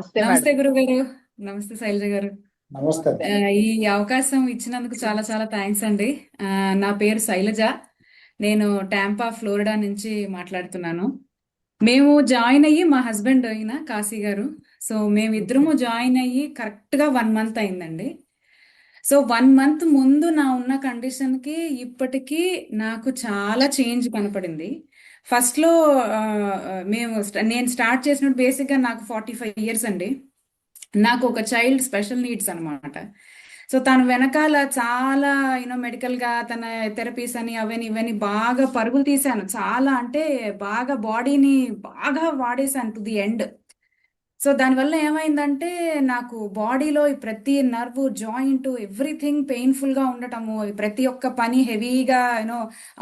నమస్తే నమస్తే మేడం. గురుగారు. నమస్తే శైలజ గారు. నమస్తే. ఈ అవకాశం ఇచ్చినందుకు చాలా చాలా థ్యాంక్స్ అండి. ఆ, నా పేరు శైలజ. నేను టాంపా ఫ్లోరిడా నుంచి మాట్లాడుతున్నాను. మేము జాయిన్ అయ్యి మా హస్బెండ్ అయిన కాశీ గారు. సో మేమిద్దరము జాయిన్ అయ్యి కరెక్ట్గా 1 మంత్ అయిందండి. సో 1 మంత్ ముందు నా ఉన్న కండిషన్కి ఇప్పటికీ నాకు చాలా చేంజ్ కనపడింది. ఫస్ట్లో నేను స్టార్ట్ చేసినప్పుడు బేసిక్గా నాకు 45 ఇయర్స్ అండి. నాకు ఒక చైల్డ్ స్పెషల్ నీడ్స్ అనమాట. సో తను వెనకాల చాలా మెడికల్గా తన థెరపీస్ అని అవని ఇవని బాగా పరుగులు తీశాను. చాలా అంటే బాగా బాడీని బాగా వాడేశాను టు ది ఎండ్. సో దానివల్ల ఏమైందంటే నాకు బాడీలో ఈ ప్రతి నర్వ్ జాయింట్ ఎవ్రీథింగ్ పెయిన్ఫుల్గా ఉండటము, ఈ ప్రతి ఒక్క పని హెవీగా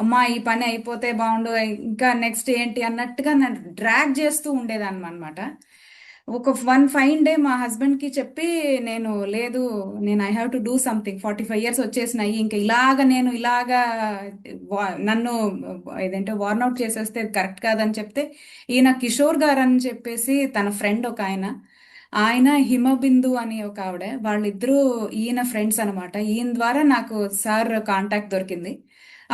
అమ్మా ఈ పని అయిపోతే బాగుండు, ఇంకా నెక్స్ట్ ఏంటి అన్నట్టుగా నన్ను డ్రాగ్ చేస్తూ ఉండేదాన్ని అనమాట. ఒక వన్ ఫైన్ డే మా హస్బెండ్కి చెప్పి, నేను లేదు, నేను I have to do something, 45 years వచ్చేసినాయి, ఇంకా ఇలాగా నన్ను ఏదంటే వార్న్అవుట్ చేసేస్తే కరెక్ట్ కాదని చెప్తే, ఈయన కిషోర్ గారు అని చెప్పేసి తన ఫ్రెండ్ ఒక ఆయన, ఆయన హిమబిందు అని ఒక ఆవిడ, వాళ్ళిద్దరూ ఈయన ఫ్రెండ్స్ అనమాట. ఈయన ద్వారా నాకు సార్ కాంటాక్ట్ దొరికింది.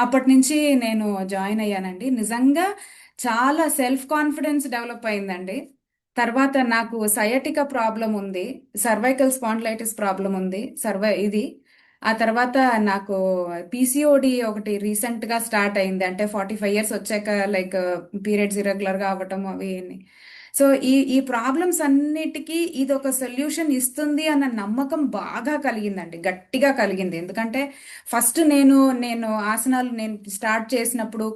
అప్పటి నుంచి నేను జాయిన్ అయ్యానండి. నిజంగా చాలా సెల్ఫ్ కాన్ఫిడెన్స్ డెవలప్ అయిందండి. తర్వాత నాకు సయాటికా ప్రాబ్లం ఉంది, సర్వైకల్ స్పాండిలైటిస్ ప్రాబ్లం ఉంది, ఇది. ఆ తర్వాత నాకు పీసీఓడి ఒకటి రీసెంట్ గా స్టార్ట్ అయింది, అంటే 45 ఇయర్స్ వచ్చాక, లైక్ పీరియడ్స్ ఇరెగ్యులర్ గా అవ్వటం అవి ఇన్ని. సో ఈ ప్రాబ్లమ్స్ అన్నిటికీ ఇది ఒక సొల్యూషన్ ఇస్తుంది అన్న నమ్మకం బాగా కలిగిందండి, గట్టిగా కలిగింది. ఎందుకంటే ఫస్ట్ నేను ఆసనాలు నేను స్టార్ట్ చేసినప్పుడు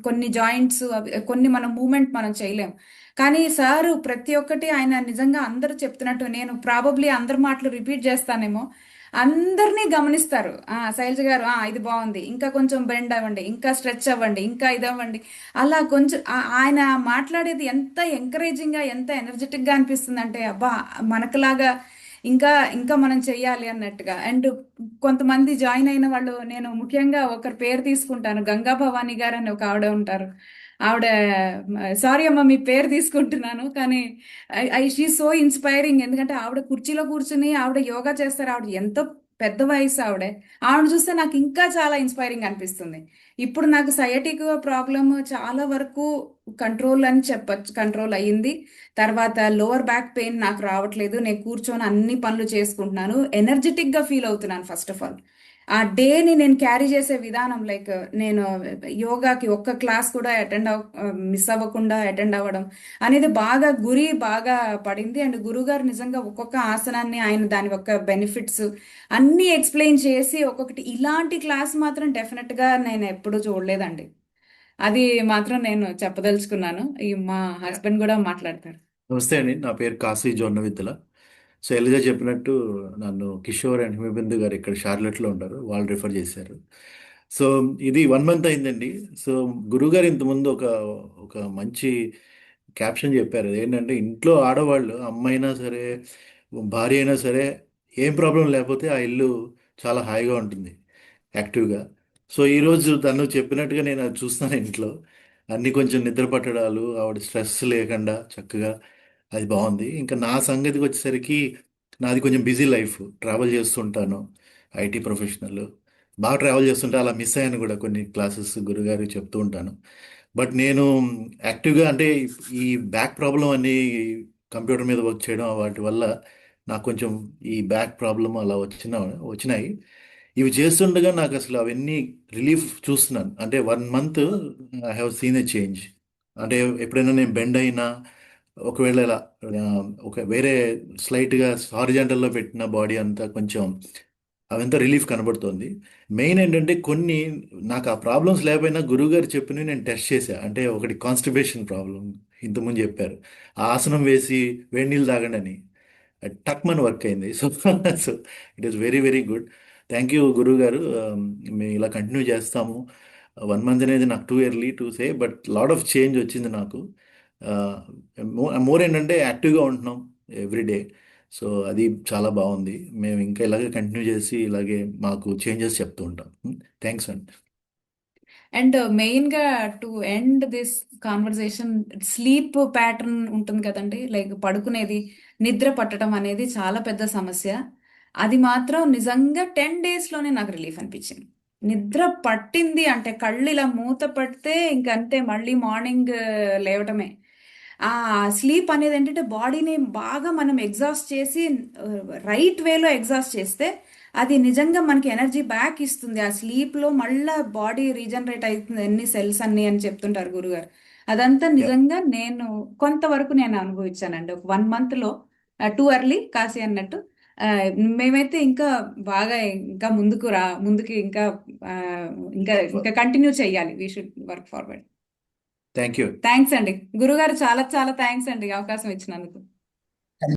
కొన్ని జాయింట్స్ కొన్ని మనం మూమెంట్ మనం చేయలేం. కానీ సారు ప్రతి ఒక్కటి ఆయన నిజంగా అందరూ చెప్తున్నట్టు, నేను ప్రాబబ్లీ అందరి మాటలు రిపీట్ చేస్తానేమో, అందరినీ గమనిస్తారు. శైలజ గారు, ఇది బాగుంది, ఇంకా కొంచెం బెండ్ అవ్వండి, ఇంకా స్ట్రెచ్ అవ్వండి, ఇంకా ఇది అవ్వండి. అలా కొంచెం ఆయన మాట్లాడేది ఎంత ఎంకరేజింగ్ గా, ఎంత ఎనర్జెటిక్ గా అనిపిస్తుంది అంటే, అబ్బా మనకులాగా ఇంకా ఇంకా మనం చెయ్యాలి అన్నట్టుగా. అండ్ కొంతమంది జాయిన్ అయిన వాళ్ళు, నేను ముఖ్యంగా ఒకరి పేరు తీసుకుంటాను, గంగా భవానీ గారు అని ఒక ఆవిడ ఉంటారు. ఆవిడ, సారీ అమ్మ మీ పేరు తీసుకుంటున్నాను, కానీ ఐ షీ సో ఇన్స్పైరింగ్. ఎందుకంటే ఆవిడ కుర్చీలో కూర్చుని ఆవిడ యోగా చేస్తారు. ఆవిడ ఎంతో పెద్ద వయసు ఆవిడ చూస్తే నాకు ఇంకా చాలా ఇన్స్పైరింగ్ అనిపిస్తుంది. ఇప్పుడు నాకు సయాటిక్ ప్రాబ్లమ్ చాలా వరకు కంట్రోల్ అని చెప్పచ్చు, కంట్రోల్ అయ్యింది. తర్వాత లోవర్ బ్యాక్ పెయిన్ నాకు రావట్లేదు, నేను కూర్చొని అన్ని పనులు చేసుకుంటున్నాను, ఎనర్జెటిక్ గా ఫీల్ అవుతున్నాను. ఫస్ట్ ఆఫ్ ఆల్ ఆ డేని నేను క్యారీ చేసే విధానం, లైక్ నేను యోగాకి ఒక్క క్లాస్ కూడా మిస్ అవ్వకుండా అటెండ్ అవ్వడం అనేది బాగా బాగా పడింది. అండ్ గురుగారు నిజంగా ఒక్కొక్క ఆసనాన్ని, ఆయన దాని యొక్క బెనిఫిట్స్ అన్నీ ఎక్స్ప్లెయిన్ చేసి ఒక్కొక్కటి, ఇలాంటి క్లాస్ మాత్రం డెఫినెట్ గా నేను ఎప్పుడూ చూడలేదండి. అది మాత్రం నేను చెప్పదలుచుకున్నాను. మా హస్బెండ్ కూడా మాట్లాడతారు. నమస్తే అండి, నా పేరు కాశీ జొన్నవిత్తుల. సో ఎలిజా చెప్పినట్టు నన్ను కిషోర్ అండ్ హిమబిందు గారు ఇక్కడ షార్లెట్లో ఉంటారు, వాళ్ళు రిఫర్ చేశారు. సో ఇది 1 మంత్ అయిందండి. సో గురుగారు ఇంతకుముందు ఒక మంచి క్యాప్షన్ చెప్పారు. ఏంటంటే ఇంట్లో ఆడవాళ్ళు, అమ్మైనా సరే భార్య అయినా సరే, ఏం ప్రాబ్లం లేకపోతే ఆ ఇల్లు చాలా హాయిగా ఉంటుంది, యాక్టివ్గా. సో ఈరోజు తను చెప్పినట్టుగా నేను అది చూస్తాను ఇంట్లో. అన్నీ కొంచెం నిద్ర పట్టడాలు, ఆవిడ స్ట్రెస్ లేకుండా చక్కగా, అది బాగుంది. ఇంకా నా సంగతికి వచ్చేసరికి నాది కొంచెం బిజీ లైఫ్, ట్రావెల్ చేస్తుంటాను, ఐటీ ప్రొఫెషనల్. బాగా ట్రావెల్ చేస్తుంటే అలా మిస్ అయ్యాను కూడా కొన్ని క్లాసెస్, గురుగారు చెప్తూ ఉంటాను. బట్ నేను యాక్టివ్గా అంటే ఈ బ్యాక్ ప్రాబ్లం అని కంప్యూటర్ మీద వర్క్ చేయడం వాటి వల్ల నాకు కొంచెం ఈ బ్యాక్ ప్రాబ్లం అలా వచ్చినాయి. ఇవి చేస్తుండగా నాకు అసలు అవన్నీ రిలీఫ్ చూస్తున్నాను. అంటే 1 month I have seen a change. అంటే ఎప్పుడైనా నేను బెండ్ అయినా, ఒకవేళ ఇలా ఆ, ఒక వేరే స్లైట్గా హారిజాంటల్లో పెట్టిన బాడీ అంతా కొంచెం అవంతా రిలీఫ్ కనబడుతుంది. మెయిన్ ఏంటంటే కొన్ని నాకు ఆ ప్రాబ్లమ్స్ లేకపోయినా గురువుగారు చెప్పినవి నేను టెస్ట్ చేశా. అంటే ఒకటి కాన్స్టిపేషన్ ప్రాబ్లం ఇంతకుముందు చెప్పారు, ఆ ఆసనం వేసి వేడి నీళ్ళు తాగండి అని, టక్మన్ వర్క్ అయింది. So so it is very very good. Thank you గురువు గారు. మేము ఇలా కంటిన్యూ చేస్తాము. 1 మంత్ అనేది నాకు too early to say, but lot of change వచ్చింది నాకు. మోర్ ఏంటంటే యాక్టివ్గా ఉంటున్నాం ఎవ్రీడే. సో అది చాలా బాగుంది. మేము ఇంకా ఇలాగే కంటిన్యూ చేసి ఇలాగే మాకు చేంజెస్ చెప్తూ ఉంటాం. థ్యాంక్స్ అండి. అండ్ మెయిన్ గా to end this conversation, sleep pattern ఉంటుంది కదండి, లైక్ పడుకునేది. నిద్ర పట్టడం అనేది చాలా పెద్ద సమస్య. అది మాత్రం నిజంగా 10 డేస్‌లోనే నాకు రిలీఫ్ అనిపించింది. నిద్ర పట్టింది అంటే కళ్ళు ఇలా మూత పడితే ఇంకంతే మళ్ళీ మార్నింగ్ లేవటమే. ఆ స్లీప్ అనేది ఏంటంటే బాడీని బాగా మనం ఎగ్జాస్ట్ చేసి రైట్ వేలో ఎగ్జాస్ట్ చేస్తే అది నిజంగా మనకి ఎనర్జీ బ్యాక్ ఇస్తుంది. ఆ స్లీప్‌లో మళ్ళా బాడీ రీజనరేట్ అయితుంది అన్ని సెల్స్ అన్ని అని చెప్తుంటారు గురుగారు. అదంతా యా నిజంగా కొంతవరకు నేను అనుభవించానండి. ఒక 1 మంత్‌లో టూ ఎర్లీ కాశీ అన్నట్టు. మేమైతే ఇంకా బాగా ఇంకా ముందుకి ఇంకా ఇంకా కంటిన్యూ చేయాలి. We should work forward. Thank you. Thanks అండి. గురుగారు చాలా చాలా థ్యాంక్స్ అండి ఈ అవకాశం ఇచ్చినందుకు.